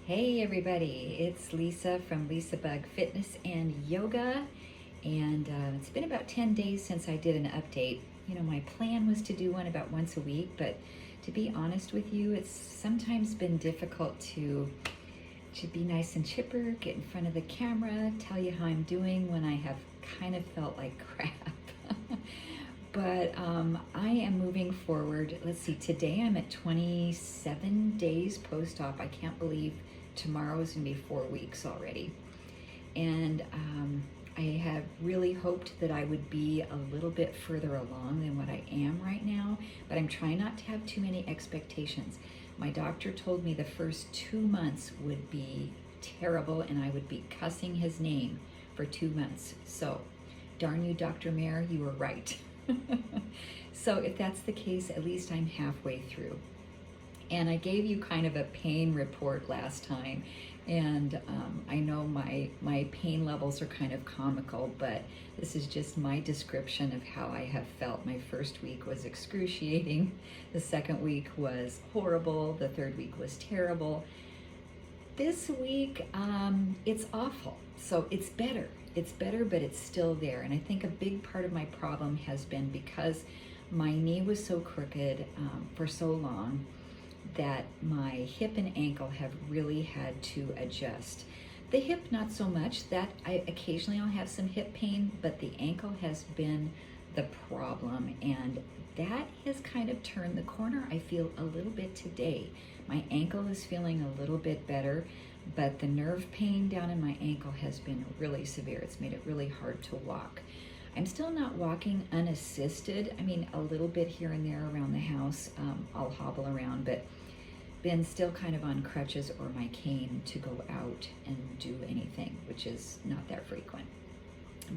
Hey everybody, it's Lisa from Lisa Bug Fitness and Yoga, and it's been about 10 days since I did an update. You know, my plan was to do one about once a week, but to be honest with you, it's sometimes been difficult to be nice and chipper, get in front of the camera, tell you how I'm doing when I have kind of felt like crap. But I am moving forward. Let's see, today I'm at 27 days post-op. I can't believe tomorrow is going to be 4 weeks already. And I have really hoped that I would be a little bit further along than what I am right now, but I'm trying not to have too many expectations. My doctor told me the first 2 months would be terrible and I would be cussing his name for 2 months. So, darn you, Dr. Mayer, you were right. So if that's the case, at least I'm halfway through. And I gave you kind of a pain report last time, and I know my pain levels are kind of comical, but this is just my description of how I have felt. My first week was excruciating, the second week was horrible, the third week was terrible. This week, it's awful. So it's better. It's better, but it's still there. And I think a big part of my problem has been because my knee was so crooked for so long that my hip and ankle have really had to adjust. The hip, not so much. That occasionally I'll have some hip pain, but the ankle has been the problem. And that has kind of turned the corner. I feel a little bit today. My ankle is feeling a little bit better, but the nerve pain down in my ankle has been really severe. It's made it really hard to walk. I'm still not walking unassisted. I mean, a little bit here and there around the house. I'll hobble around, but been still kind of on crutches or my cane to go out and do anything, which is not that frequent.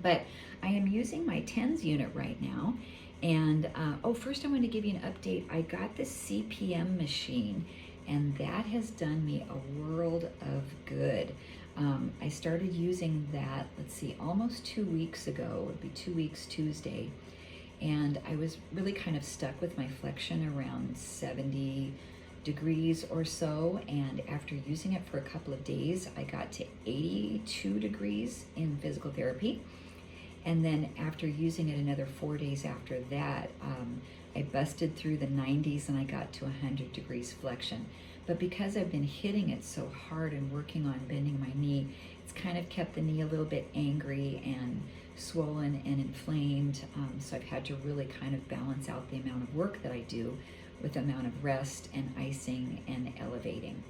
But I am using my TENS unit right now. And first I want to give you an update. I got the CPM machine, and that has done me a world of good. I started using that, let's see, almost 2 weeks ago. It would be 2 weeks Tuesday. And I was really kind of stuck with my flexion around 70 degrees or so. And after using it for a couple of days, I got to 82 degrees in physical therapy. And then after using it another 4 days after that, I busted through the 90s and I got to 100 degrees flexion. But because I've been hitting it so hard and working on bending my knee, it's kind of kept the knee a little bit angry and swollen and inflamed. So I've had to really kind of balance out the amount of work that I do with the amount of rest and icing and elevating.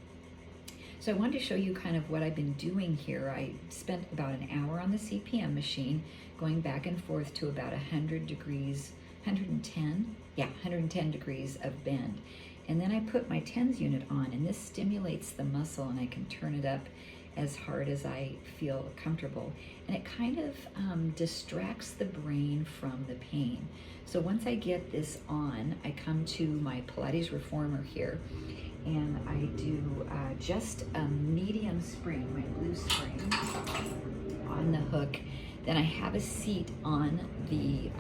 So I wanted to show you kind of what I've been doing here. I spent about an hour on the CPM machine, going back and forth to about 100 degrees, 110 degrees of bend. And then I put my TENS unit on, and this stimulates the muscle, and I can turn it up as hard as I feel comfortable. And it kind of distracts the brain from the pain. So once I get this on, I come to my Pilates reformer here, and I do just a medium spring, my blue spring, on the hook. Then I have a seat on the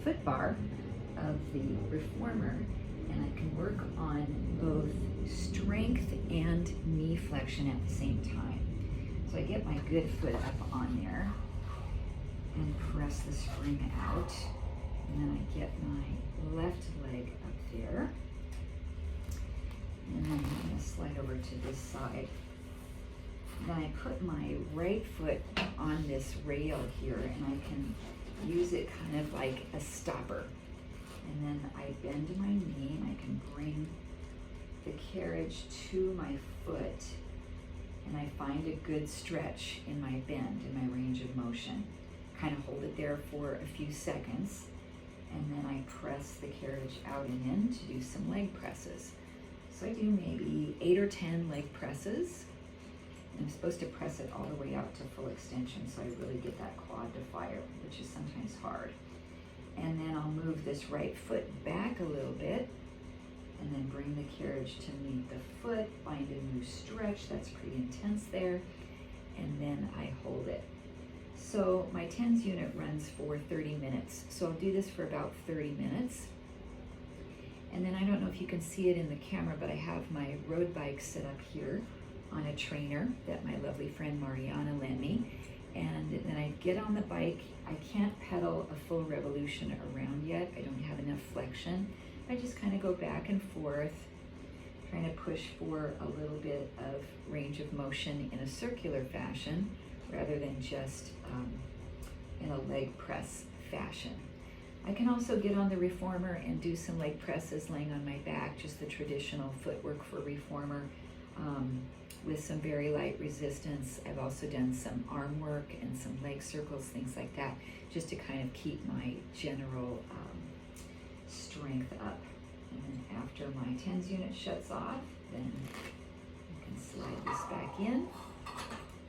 foot bar of the reformer, and I can work on both strength and knee flexion at the same time. So I get my good foot up on there and press the spring out, and then I get my left leg up there. And then I'm going to slide over to this side. Then I put my right foot on this rail here, and I can use it kind of like a stopper. And then I bend my knee, and I can bring the carriage to my foot, and I find a good stretch in my bend, in my range of motion. Kind of hold it there for a few seconds, and then I press the carriage out and in to do some leg presses. So I do maybe 8 or 10 leg presses. And I'm supposed to press it all the way out to full extension so I really get that quad to fire, which is sometimes hard. And then I'll move this right foot back a little bit and then bring the carriage to meet the foot, find a new stretch, that's pretty intense there, and then I hold it. So my TENS unit runs for 30 minutes. So I'll do this for about 30 minutes. And then I don't know if you can see it in the camera, but I have my road bike set up here on a trainer that my lovely friend Mariana lent me. And then I get on the bike. I can't pedal a full revolution around yet. I don't have enough flexion. I just kind of go back and forth, trying to push for a little bit of range of motion in a circular fashion rather than just in a leg press fashion. I can also get on the reformer and do some leg presses laying on my back, just the traditional footwork for reformer, with some very light resistance. I've also done some arm work and some leg circles, things like that, just to kind of keep my general strength up. And then after my TENS unit shuts off, then you can slide this back in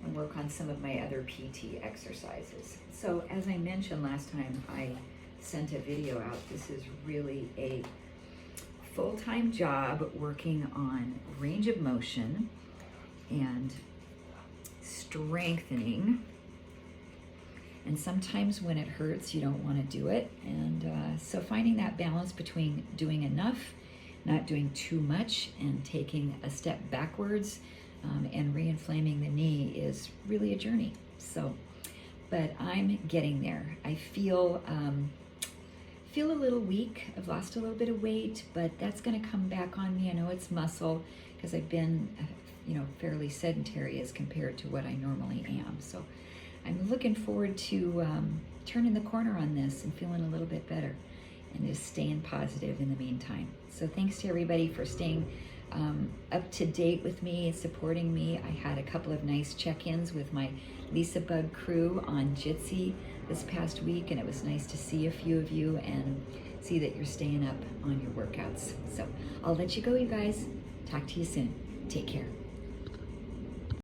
and work on some of my other PT exercises. So as I mentioned last time I sent a video out, this is really a full-time job working on range of motion and strengthening. And sometimes when it hurts, you don't want to do it. And so finding that balance between doing enough, not doing too much, and taking a step backwards and re-inflaming the knee is really a journey. So, but I'm getting there. I feel a little weak. I've lost a little bit of weight, but that's going to come back on me. I know it's muscle because I've been, fairly sedentary as compared to what I normally am. So I'm looking forward to turning the corner on this and feeling a little bit better and just staying positive in the meantime. So thanks to everybody for staying up to date with me and supporting me. I had a couple of nice check-ins with my Lisa Bug crew on Jitsi this past week, and it was nice to see a few of you and see that you're staying up on your workouts. So I'll let you go, you guys. Talk to you soon. Take care.